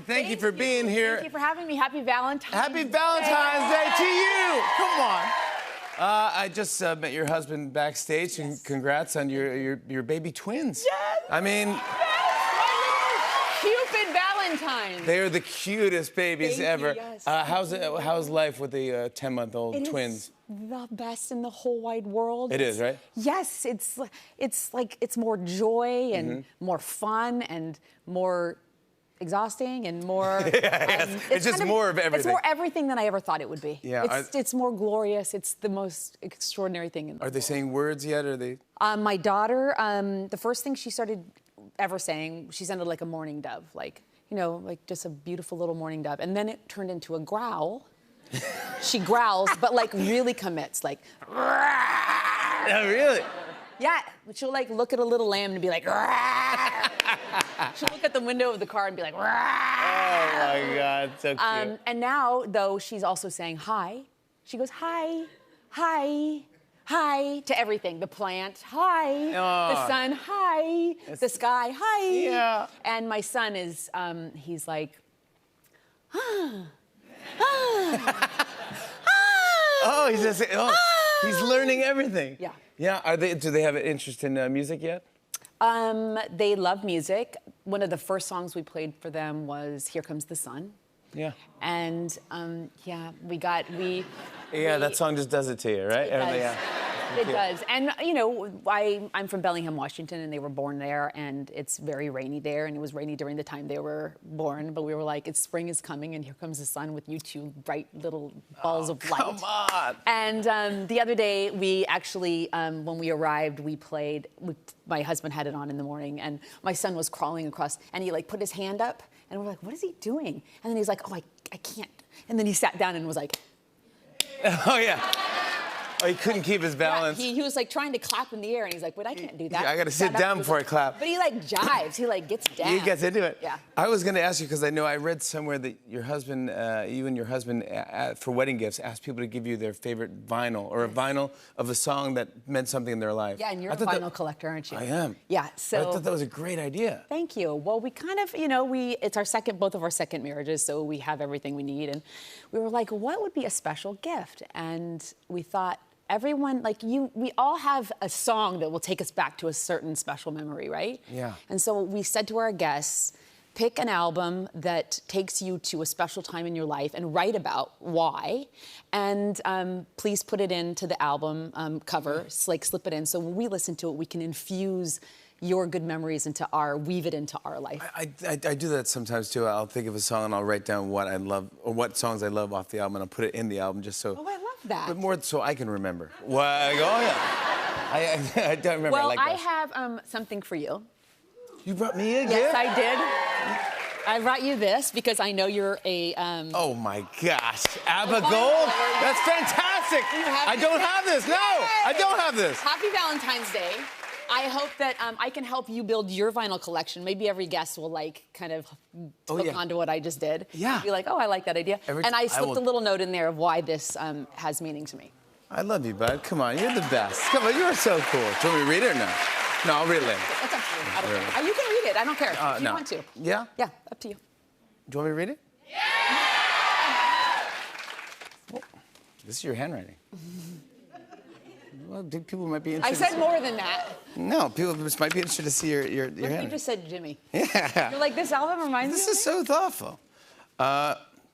Thank you for being here. Thank you for having me. Happy Valentine's Happy Valentine's Day to you. Come on. I just met your husband backstage, and congrats on your baby twins. Yes. I mean, my little Cupid Valentine. they are the cutest babies Thank ever. you, yes. How's life with the 10-month-old twins? The best in the whole wide world. It is, right? Yes, it's more joy and more fun and more exhausting and more. It's just more of everything. It's more everything than I ever thought it would be. Yeah, it's more glorious. It's the most extraordinary thing in the Are they saying words yet? Are they? My daughter, the first thing she started ever saying, she sounded like a mourning dove, like just a beautiful little mourning dove, and then it turned into a growl. She growls, but like really commits, like. Oh, really? Yeah, she'll like look at a little lamb and be like. She'll look at the window of the car and be like. Oh my God, so cute. And now, though, she's also saying hi. She goes hi, hi, hi to everything. The plant, hi. The sun, hi. The sky, hi. Yeah. And my son is, he's like. Oh, he's learning everything. Yeah. Yeah. Do they have an interest in music yet? They love music. One of the first songs we played for them was "Here Comes the Sun." Yeah. And yeah, that song just does it to you, right? It does. Yeah. It does. And, I'm from Bellingham, Washington, and they were born there, and it's very rainy there, and it was rainy during the time they were born, but we were like, spring is coming, and here comes the sun with you two bright little balls of light. Come on. And the other day, we actually, when we arrived, my husband had it on in the morning, and my son was crawling across, and he, put his hand up, and we're like, what is he doing? And then he's like, oh, I can't. And then he sat down and was like... Oh, yeah. Oh, he couldn't keep his balance. Yeah, he was trying to clap in the air, and he's like, but I can't do that. Yeah, I got to sit down before I clap. But he jives. He gets down. He gets into it. Yeah. I was going to ask you, because I know I read somewhere that your husband, you and your husband, for wedding gifts, asked people to give you their favorite vinyl, or a vinyl of a song that meant something in their life. Yeah, and you're a vinyl collector, aren't you? I am. Yeah, so... I thought that was a great idea. Thank you. Well, we kind of, it's both of our second marriages, so we have everything we need. And we were like, what would be a special gift? And we thought, everyone, we all have a song that will take us back to a certain special memory, right? Yeah. And so we said to our guests, pick an album that takes you to a special time in your life and write about why. And please put it into the album cover, slip it in. So when we listen to it, we can infuse your good memories weave it into our life. I do that sometimes too. I'll think of a song and I'll write down what I love, or what songs I love off the album, and I'll put it in the album just so. Oh, I love that. But more so I can remember. Well, I don't remember. Well, I have something for you. You brought me a gift? Yes, I did. I brought you this because I know you're a... Oh, my gosh. ABBA Gold? That's fantastic. I don't have this. No, I don't have this. Happy Valentine's Day. I hope that I can help you build your vinyl collection. Maybe every guest will kind of hook onto what I just did. Yeah. Be like, oh, I like that idea. And I slipped a little note in there of why this has meaning to me. I love you, bud. Come on, you're the best. Come on, you're so cool. Do you want me to read it or no? No, I'll read it later. It's up to you. I don't care. You can read it. I don't care if you want to. Yeah? Yeah, up to you. Do you want me to read it? Yeah! Oh, this is your handwriting. Well, people might be interested. I said more than that. No, people just might be interested to see your handwriting. You just said Jimmy. Yeah. You're like, this album reminds me of This is so thoughtful.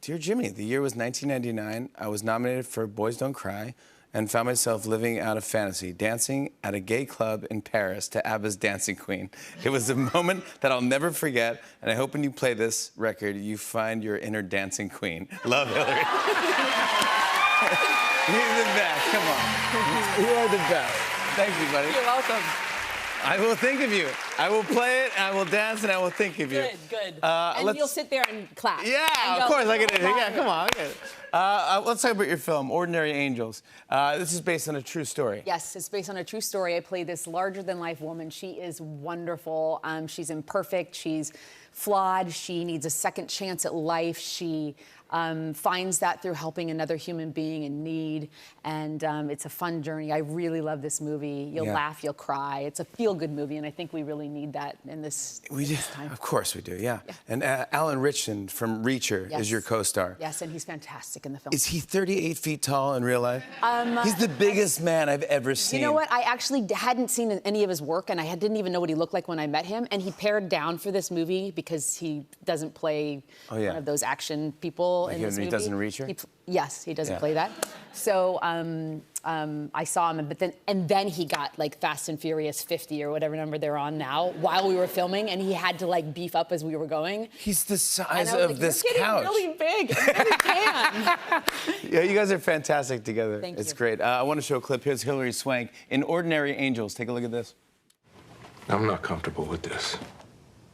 Dear Jimmy, the year was 1999. I was nominated for Boys Don't Cry and found myself living out a fantasy, dancing at a gay club in Paris to ABBA's Dancing Queen. It was a moment that I'll never forget, and I hope when you play this record, you find your inner dancing queen. Love, Hillary. You're the best. Come on. You are the best. Thank you, buddy. You're welcome. I will think of you. I will play it, I will dance, and I will think of you. Good. And you'll sit there and clap. Yeah, of course. I get it. Yeah, come on. Let's talk about your film, Ordinary Angels. This is based on a true story. Yes, it's based on a true story. I play this larger-than-life woman. She is wonderful. She's imperfect. She's flawed. She needs a second chance at life. She finds that through helping another human being in need. And it's a fun journey. I really love this movie. You'll laugh, you'll cry. It's a feel-good movie, and I think we really need that in this, this time. Of course we do, yeah. And Alan Ritchson from Reacher is your co-star. Yes, and he's fantastic in the film. Is he 38 feet tall in real life? He's the biggest man I've ever seen. You know what? I actually hadn't seen any of his work, and I didn't even know what he looked like when I met him. And he pared down for this movie because he doesn't play one of those action people in this movie. He doesn't Reacher? Yes, he doesn't play that. So I saw him, and then he got like Fast and Furious 50 or whatever number they're on now while we were filming, and he had to like beef up as we were going. He's the size of this couch. Really big. And really can. Yeah, you guys are fantastic together. Thank It's you. great. I want to show a clip. Here's Hilary Swank in Ordinary Angels. Take a look at this. I'm not comfortable with this.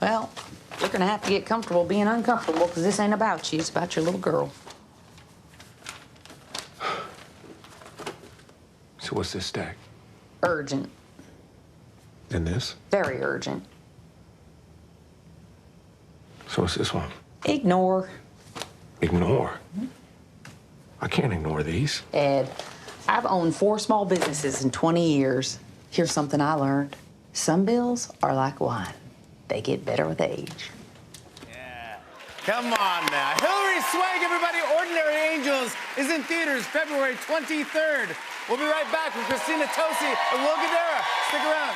Well, you're gonna have to get comfortable being uncomfortable, because this ain't about you, it's about your little girl. So what's this stack? Urgent. And this? Very urgent. So what's this one? Ignore. Ignore. I can't ignore these. Ed, I've owned 4 small businesses in 20 years. Here's something I learned. Some bills are like wine. They get better with age. Yeah. Come on now. Hilary Swank, everybody. Ordinary Angels is in theaters February 23rd. We'll be right back with Christina Tosi and Will Guidara. Stick around.